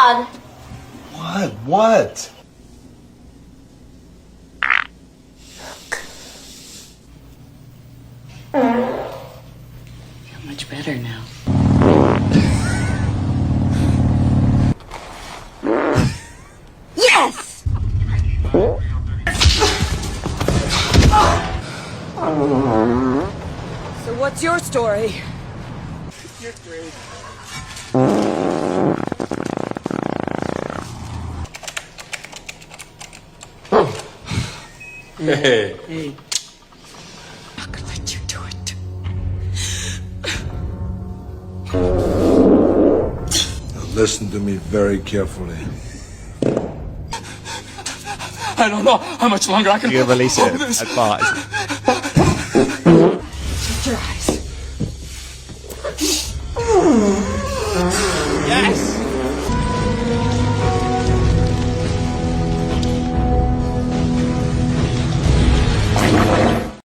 God! What? Feel much better now. Yes! So what's your story? You're great. Hey. Hey. Not gonna let you do it. Now listen to me very carefully. I don't know how much longer I can You release hold it this. at Bart.